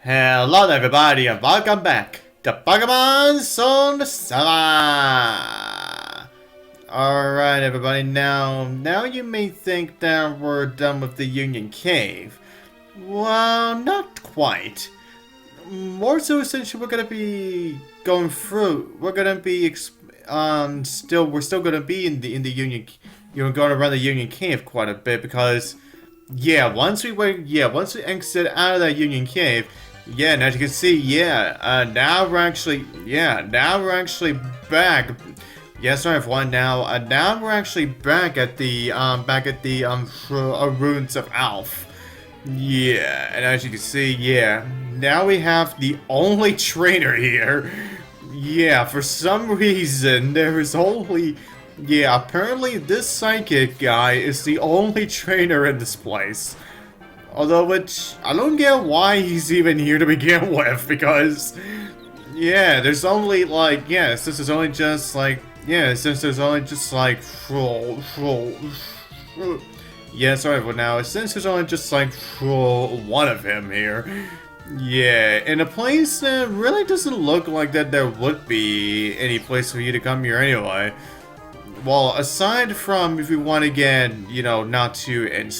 Hello everybody and welcome back to Pokemon SoulSilver! Alright everybody, now you may think that we're done with the Union Cave. Well, not quite. More so essentially we're gonna be going through, we're still gonna be in the Union, going around the Union Cave quite a bit because, once we exit out of that Union Cave, and as you can see, now we're actually back. Yes, sorry everyone. Now we're actually back at the Ruins of Alph. Yeah, and as you can see, now we have the only trainer here. Yeah, for some reason there is only. Yeah, apparently this psychic guy is the only trainer in this place. Although, which, I don't get why he's even here to begin with, because, there's only, like, since there's only just, like, since there's only just, like, sorry, but now, since there's only just, like, one of him here, in a place that really doesn't look like that there would be any place for you to come here anyway. Well, aside from if you want to get, Natu and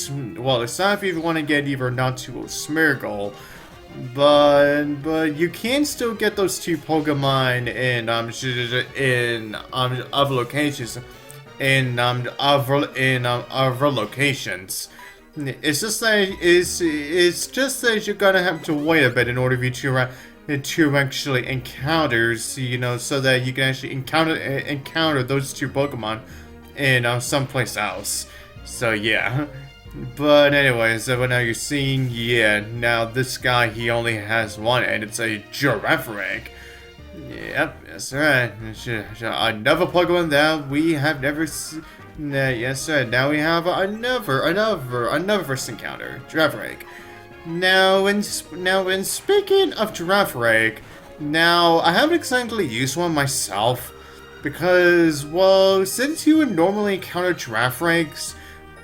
aside if you want to get either Natu or Smeargle, but you can still get those two Pokemon in other locations, in other locations. It's just that you're gonna have to wait a bit in order for you to actually encounter, so that you can actually encounter those two Pokemon in someplace else. So but anyways, now you're seeing, now this guy, he only has one, and it's a Girafarig. Yep, that's right. Another Pokemon that we have never seen. Yes, sir. Now we have another first encounter, Girafarig. Now, when speaking of Girafarig, now I haven't exactly used one myself because, well, since you would normally encounter Girafarigs,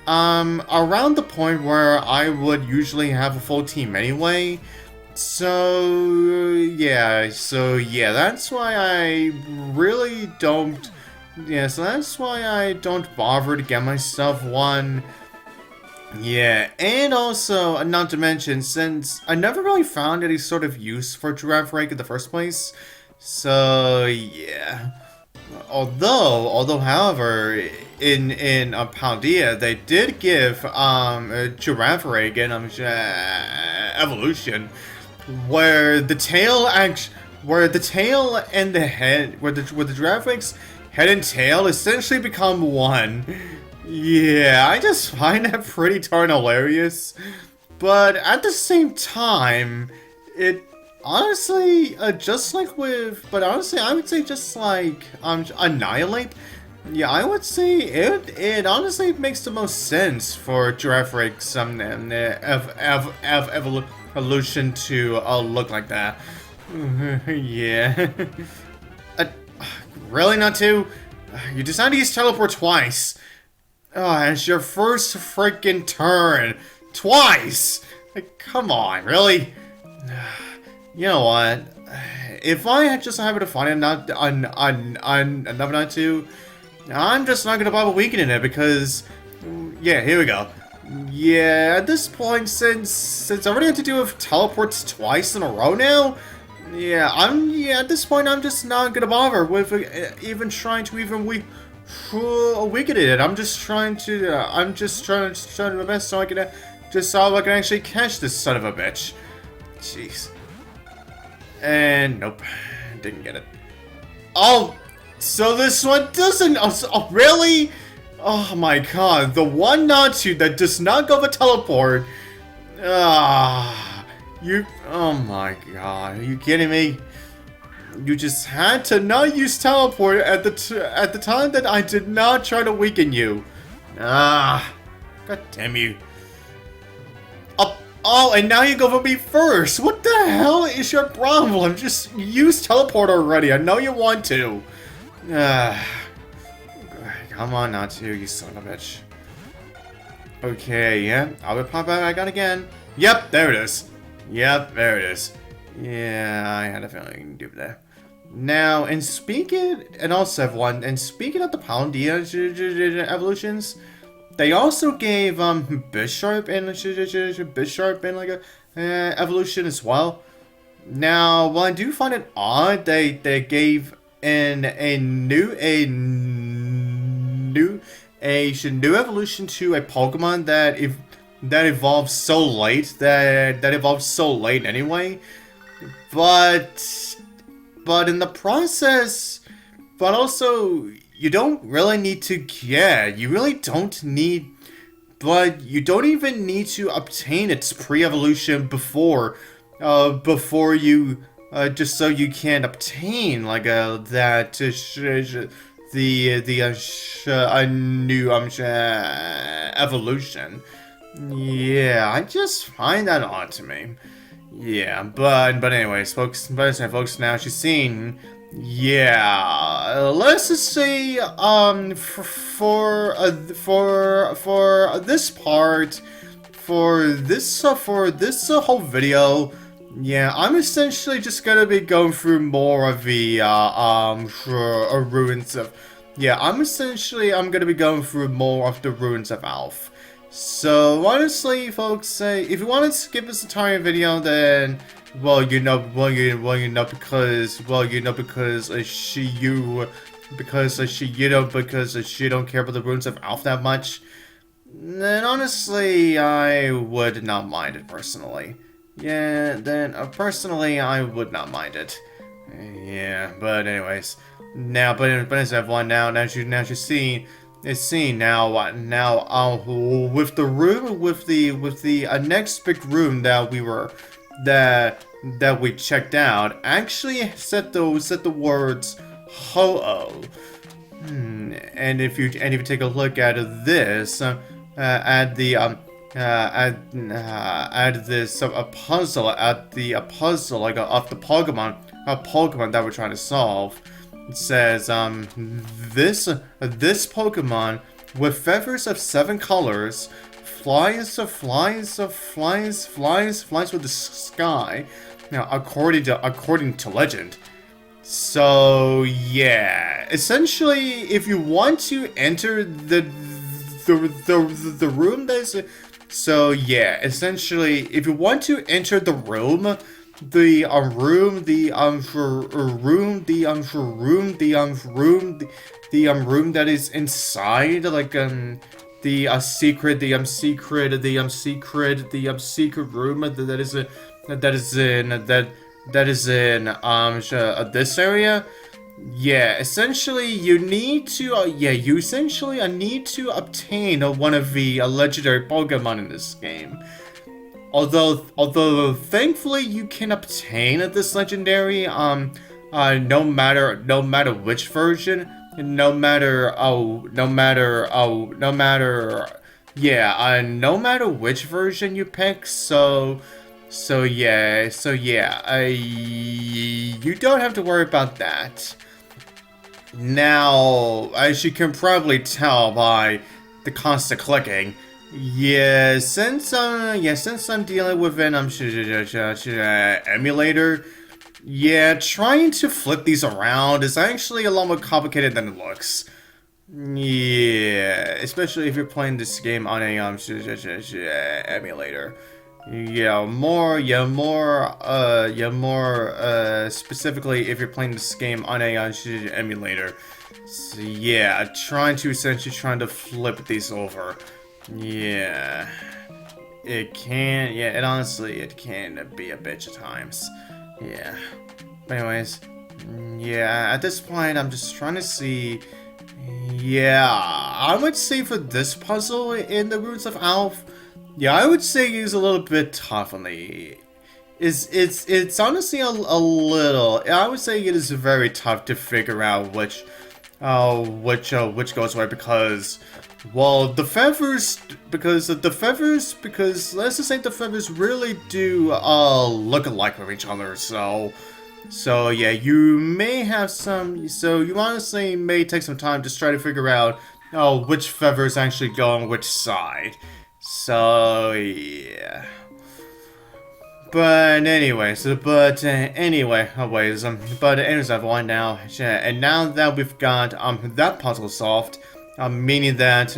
around the point where I would usually have a full team anyway. So that's why I really don't. So that's why I don't bother to get myself one. Yeah, and also, not to mention, since I never really found any sort of use for Girafarig in the first place, so Although, however, in Paldea, they did give Girafarig an evolution where the tail and the head, where the Girafarig's head and tail essentially become one. Yeah, I just find that pretty darn hilarious. But at the same time, it honestly, I would say just like, Annihilate. Yeah, I would say it honestly makes the most sense for Girafarig's evolution to look like that. Yeah. Really, Natu? You decided to use Teleport twice. Oh, it's your first freaking turn. Twice! Like, come on, really? You know what? If I had just happened to find another Natu, I'm just not gonna bother weakening it because, here we go. Yeah, at this point, since I already had to do with teleports twice in a row now, at this point, I'm just not gonna bother with even trying to weaken it. I'm just trying to do my best so I can actually catch this son of a bitch. Jeez. And nope, didn't get it. Oh, so this one doesn't. Oh, really? Oh my god, the one Natu that does not go for teleport. Oh my god, are you kidding me? You just had to not use teleport at the time that I did not try to weaken you. God damn you. Oh, and now you go for me first. What the hell is your problem? Just use teleport already. I know you want to. Come on, Natu, you son of a bitch. Okay, I'll be pop back on again. Yep, there it is. Yep, there it is. Yeah, I had a feeling you do that. Now, and speaking, and also everyone, and speaking of the Palandia evolutions, they also gave Bisharp and like a evolution as well. Now, while I do find it odd, they gave a new evolution to a Pokemon that evolves so late that evolves so late anyway. But in the process, but also you don't really need to. Yeah, you really don't need. But you don't even need to obtain its pre-evolution before you, just so you can obtain like that a new evolution. Yeah, I just find that odd to me. Yeah, but anyways, folks. But anyway, folks. Now she's seen. Yeah, let's just say for this part, for this whole video, yeah, I'm essentially just gonna be going through more of the ruins of. Yeah, I'm gonna be going through more of the ruins of Alph. So honestly, folks, if you want to skip this entire video, then because she don't care about the ruins of Alph that much. Then honestly, I would not mind it personally. Yeah, then personally, I would not mind it. Yeah, but anyways, but as everyone now she's seeing. It's seen now. With the room, with the next big room that we checked out, actually said the words "ho-oh." And if you take a look at this, at this a puzzle like of the Pokemon that we're trying to solve. It says, this Pokemon with feathers of 7 colors flies with the sky. Now, according to legend. So yeah, essentially, if you want to enter the room, so yeah, essentially, if you want to enter the room. The room that is inside, like the secret room that is in this area. Yeah, essentially you need to you essentially need to obtain one of the legendary Pokemon in this game. Although thankfully you can obtain this legendary no matter which version, no matter which version you pick. So yeah, you don't have to worry about that. Now, as you can probably tell by the constant clicking. Yeah, since I'm dealing with an emulator, yeah, trying to flip these around is actually a lot more complicated than it looks. Yeah, especially if you're playing this game on a emulator. More specifically if you're playing this game on a emulator. So yeah, trying to flip these over. Yeah, it honestly can be a bitch at times. Yeah, but anyways, yeah, at this point I'm just trying to see. Yeah, I would say for this puzzle in the Ruins of Alph, yeah, I would say it's a little bit tough on the. It's honestly a little. I would say it is very tough to figure out which goes where because. Well, the feathers, because let's just say the feathers really do look alike with each other. So yeah, you may have some. So you honestly may take some time to try to figure out which feathers actually go on which side. So yeah. anyways, everyone, and now that we've got that puzzle solved, means that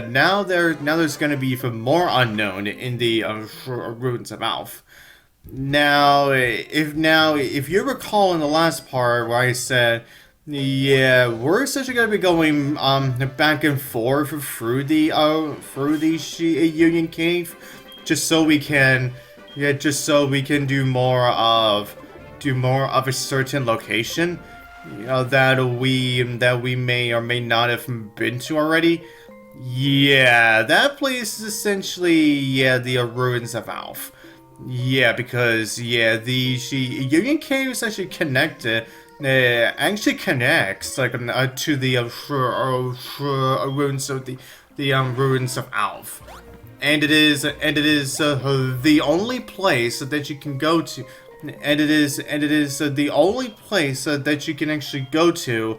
now there's gonna be even more unknown in the ruins of Alph. If you recall in the last part where I said, yeah, we're essentially gonna be going back and forth through the Union Cave, just so we can do more of a certain location, that we may or may not have been to already. Yeah, that place is essentially the ruins of Alph. Yeah, because the Union Cave is actually connected. Actually connects to the ruins of the ruins of Alph, and it is the only place that you can go to, and it is the only place that you can actually go to.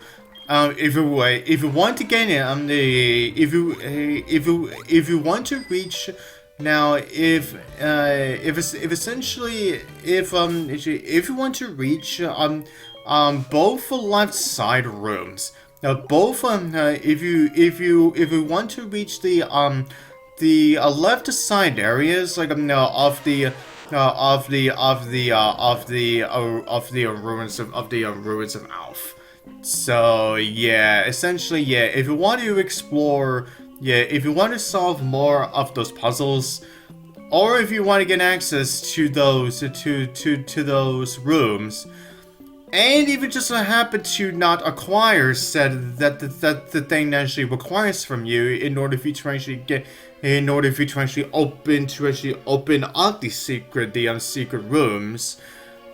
If you want to get in, if you want to reach. Now, if you want to reach both left side rooms, if you want to reach the left side areas of the ruins of Alph. So yeah, essentially if you want to explore. Yeah, if you want to solve more of those puzzles, or if you want to get access to those those rooms, and if you just happen to not acquire said that the thing actually requires from you in order for you to actually open up the secret rooms,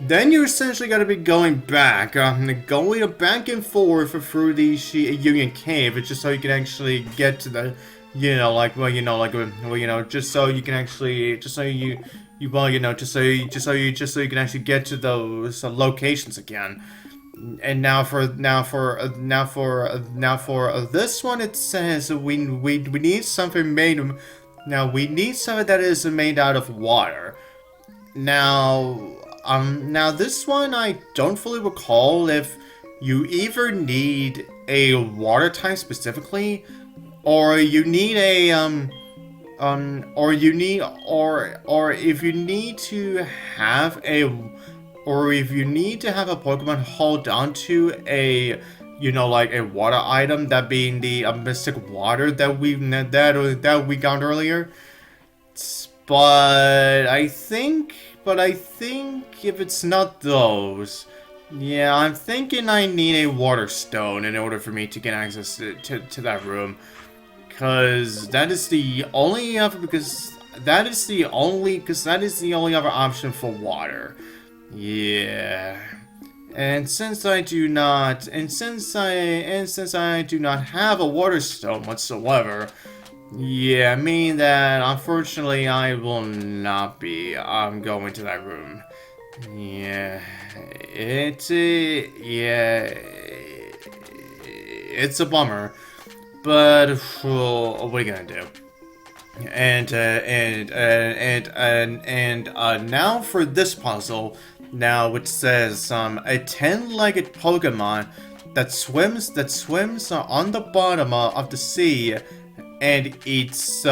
then you're essentially going to be going back and forth through the Union Cave, just so you can actually get to the, just so you can actually, just so you can actually get to those locations again. And now for this one, it says we need something made. Now we need something that is made out of water. Now this one I don't fully recall if you either need a water type specifically, or you need a or if you need to have a Pokemon hold on to a a water item, that being the mystic water that we got earlier. But I think if it's not those, yeah, I'm thinking I need a water stone in order for me to get access to that room, because that is the only other option for water. Yeah. And since I do not have a water stone whatsoever, yeah, meaning that unfortunately I will not be going to that room. Yeah, it's a bummer, but what are we gonna do? And now for this puzzle, now it says a 10-legged Pokemon that swims on the bottom of the sea and eats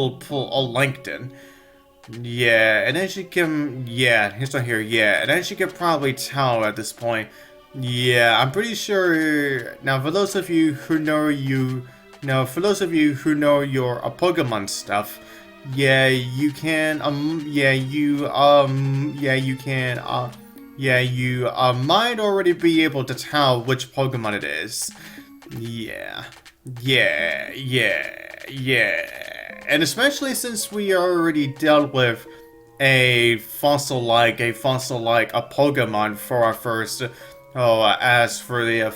plankton. Yeah, and as you can, here's right here, and as you can probably tell at this point, yeah, I'm pretty sure. Now, for those of you who know your Pokemon stuff, you might already be able to tell which Pokemon it is. Yeah. And especially since we already dealt with a fossil-like Pokemon for our first. As for the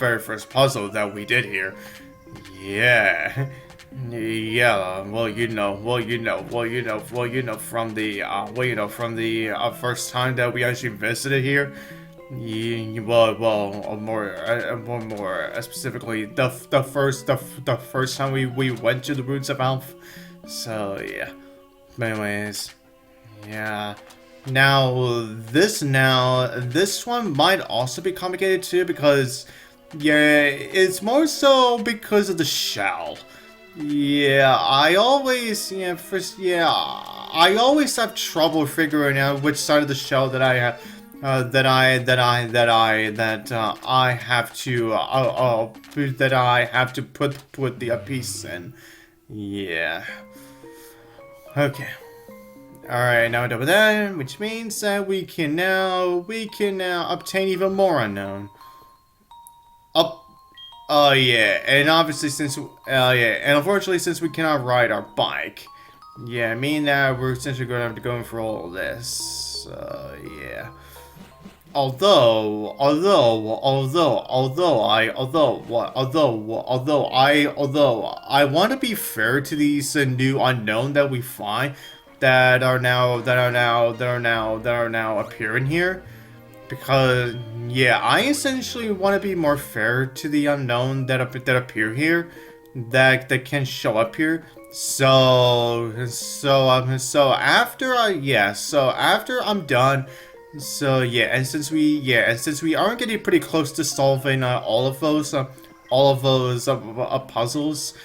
very first puzzle that we did here. Yeah. Well, from the first time that we actually visited here. More specifically, the first time we went to the Ruins of Alph. So yeah. But anyways, yeah. This one might also be complicated too because, yeah, it's more so because of the shell. Yeah, I always have trouble figuring out which side of the shell that I have. That I have to put the piece in. Yeah. Okay. Alright, now we're done with that, which means that we can now obtain even more unknown. Yeah, and obviously and unfortunately since we cannot ride our bike, yeah, meaning that we're essentially going to have to go in for all of this. Yeah. Although I want to be fair to these new unknown that we find that are now appearing here, because yeah, I essentially want to be more fair to the unknown that appear here, that can show up here. So after I'm done. So yeah, and since we aren't getting pretty close to solving all of those puzzles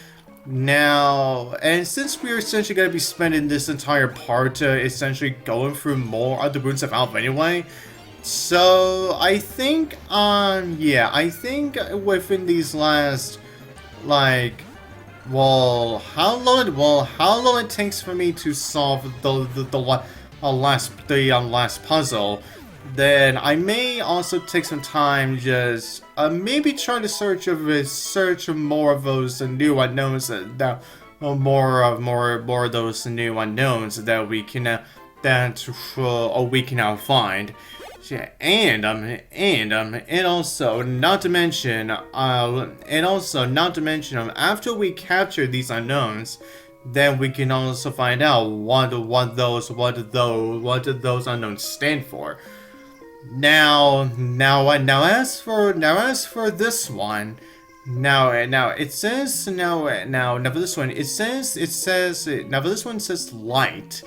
now, and since we're essentially going to be spending this entire part essentially going through more of the Ruins of Alph anyway, so I think within these last, like, how long it takes for me to solve the last puzzle, then I may also take some time just maybe try to search more of those new unknowns more of those new unknowns that we can now find. Yeah, and also not to mention after we capture these unknowns, then we can also find out what those unknowns stand for. Now as for this one, it says for this one says light.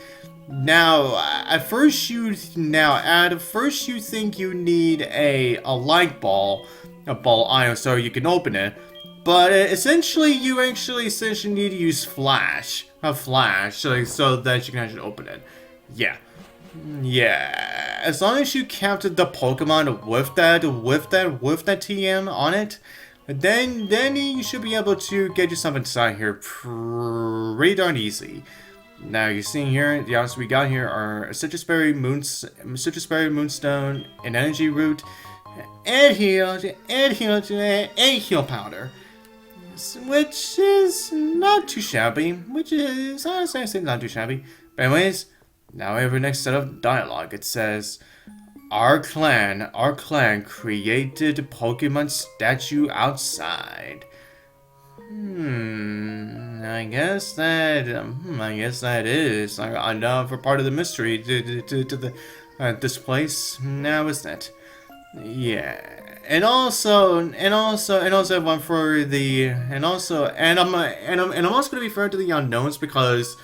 Now at first you think you need a light ball, ion, so you can open it. But essentially, you essentially need to use a flash, so that you can actually open it. Yeah, as long as you captured the Pokemon with that TM on it, then you should be able to get yourself inside here pretty darn easy. Now you're seeing here, the items we got here are a Citrus Berry, Moonstone, an Energy Root, and Heal Powder. Which is not too shabby. Honestly not too shabby. But anyways, now we have our next set of dialogue. It says, Our clan created Pokemon statue outside. I guess that is another part of the mystery to this place. Now, isn't it? Yeah. And I'm also going to be fair to the unknowns, because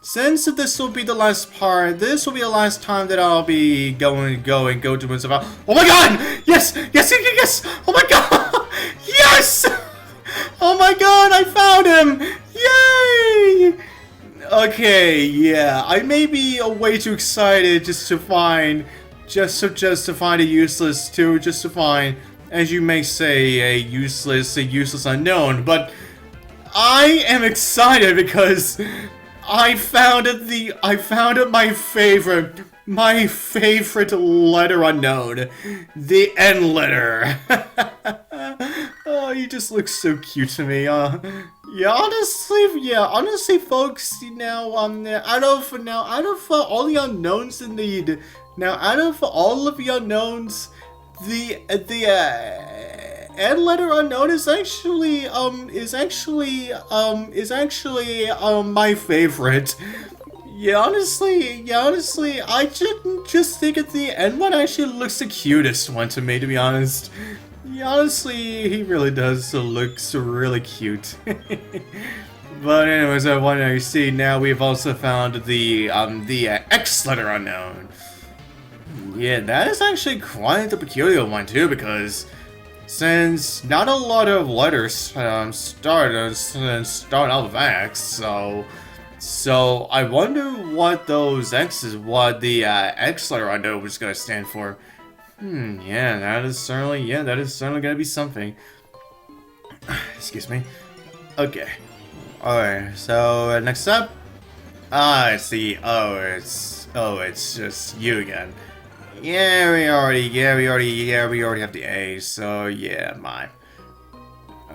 since this will be the last part, this will be the last time that I'll be go to Ruins of Alph. Oh my god! Yes! Oh my god! Yes! Oh my god, I found him! Yay! Okay, yeah, I may be way too excited just to find a useless, as you may say, a useless unknown, but I am excited because I found my favorite letter unknown, the N letter. Oh, you just look so cute to me. Honestly, folks, out of all the unknowns the N letter unknown is actually my favorite. honestly, I just think at the end one actually looks the cutest one to me, to be honest. Yeah, honestly, he really does looks really cute. But anyways, I want to see now we've also found the X letter unknown. Yeah, that is actually quite the peculiar one too, because since not a lot of letters start out with X, so I wonder what those X's, what the X letter unknown was gonna stand for. Yeah, that is certainly gonna be something. Excuse me. Okay. Alright, so next up. I see. It's just you again. Yeah, we already have the A, so yeah, mine.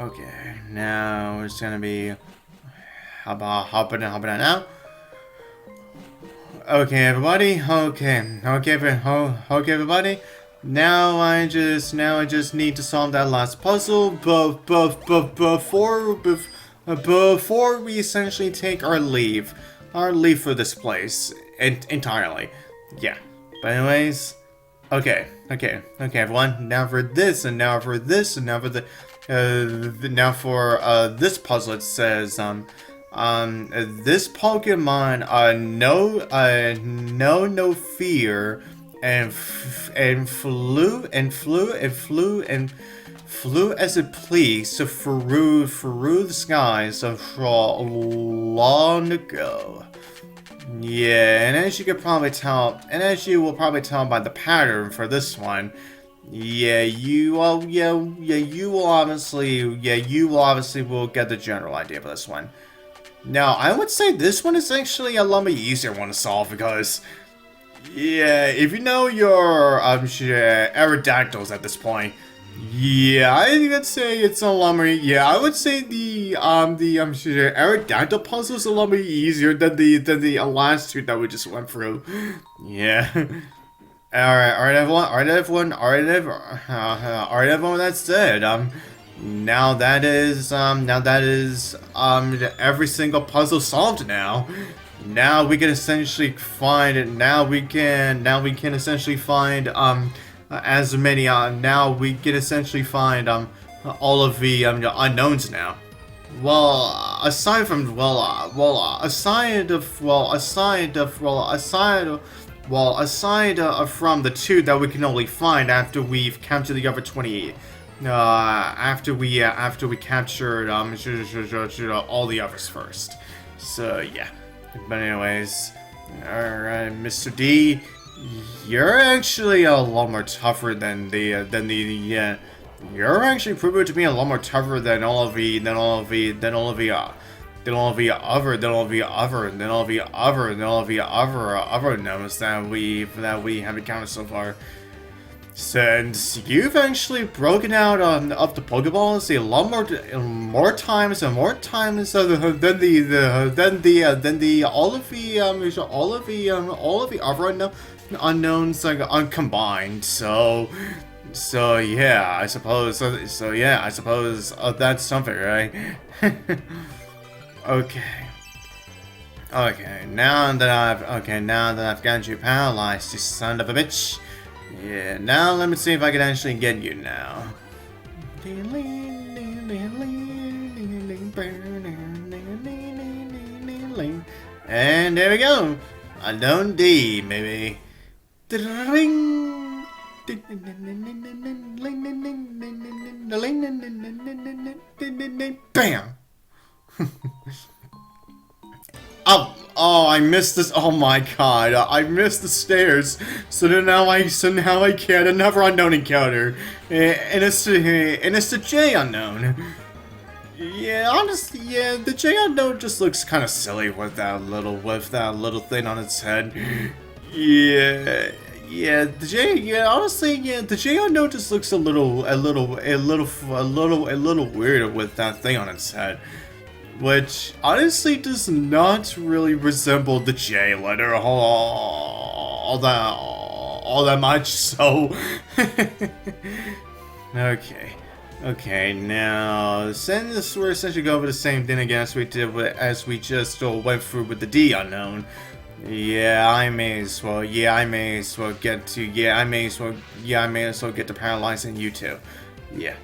Okay, now it's gonna be how about now? Okay, everybody. Okay, everybody. Now I just need to solve that last puzzle, but before we essentially take our leave for this place entirely. Yeah. But anyways, okay, everyone. Now for this, and now for this, and now for the now for this puzzle. It says this Pokemon no fear and flew as it pleased through the skies of long ago. Yeah, and as you will probably tell by the pattern for this one, you will obviously will get the general idea for this one. Now, I would say this one is actually a lot easier one to solve because, yeah, if you know your Aerodactyls at this point, yeah, I would say it's a lot more. Yeah, I would say the Aerodactyl puzzle is a lot more easier than the last two that we just went through. Yeah. Alright, everyone. That said, now that is every single puzzle solved now. Now we can essentially find now we can essentially find as many now we can essentially find all of the unknowns now. Well, aside from from the two that we can only find after we've captured the other 28. After we captured all the others first. So yeah. But anyways, alright, Mr. D, you're actually a lot more tougher than you're actually proving to be a lot more tougher than all of the other gnomes that we have encountered so far. Since you've actually broken out of the Pokeballs a lot more times than all of the other unknowns combined. So yeah, I suppose that's something, right? Okay, now that I've got you paralyzed, you son of a bitch. Yeah, now let me see if I can actually get you now. And there we go. Unknown D, maybe. Bam! Oh, I missed this. Oh my god, I missed the stairs. So now I can't. Another unknown encounter, and it's the J unknown. Yeah, honestly, yeah, the J unknown just looks kind of silly with that little thing on its head. Yeah, the J unknown just looks a little weirder with that thing on its head. Which honestly does not really resemble the J letter all that much. So okay. Now since we're essentially going over the same thing again as we just went through with the D unknown, Yeah, I may as well. Yeah, I may as well get to. Yeah, I may as well. Yeah, I may as well get to paralyzing you too. Yeah.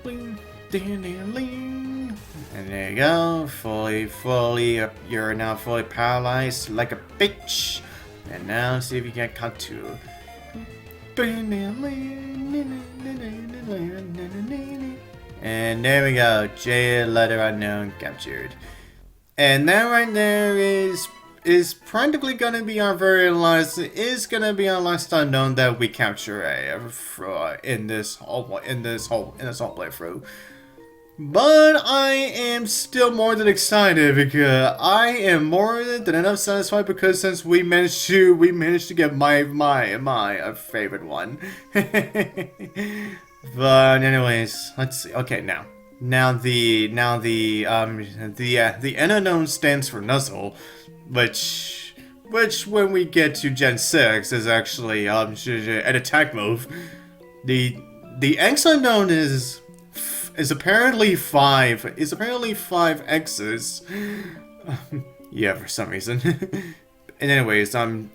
Bling, ding, ding, ding. And there you go. You're now fully paralyzed like a bitch. And now see if you can cut to. And there we go. J letter unknown captured. And that right there is practically gonna be our very last unknown that we capture in this whole playthrough. But I am still more than excited because I am more than enough satisfied because since we managed to get my favorite one. But anyways, let's see. Okay, now the unknown stands for Nuzzle, which when we get to Gen 6 is actually an attack move. The X unknown is apparently five X's. Yeah, for some reason. And anyways, everyone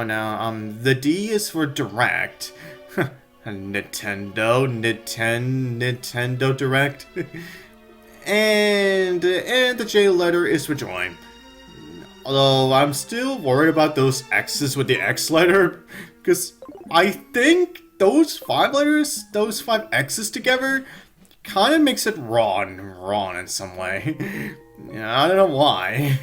now, the D is for direct. Nintendo Direct. and the J letter is for join. Although I'm still worried about those X's with the X letter, because I think those 5 X's together kind of makes it wrong in some way. Yeah, I don't know why.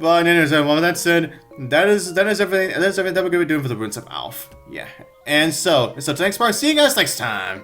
But anyways, with that said, that is everything that we're gonna be doing for the Ruins of Alph. Yeah. And so thanks for see you guys next time.